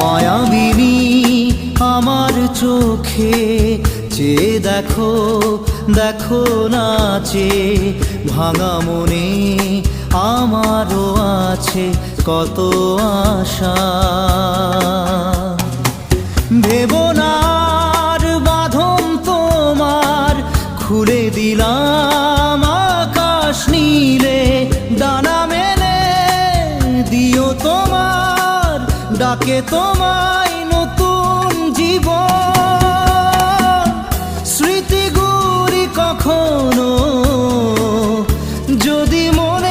মায়াবিনী আমার চোখে চেয়ে দেখো, দেখো নাচে ভাঙা মনে আমারও আছে কত আশা। ভেবো না আর বাঁধন তোমার, খুলে দিলাম আকাশ নীলে, ডানা মেলে দিও তোমার ডাকে তোমায় নতুন জীবন। স্মৃতিগুলি কখনো যদি মনে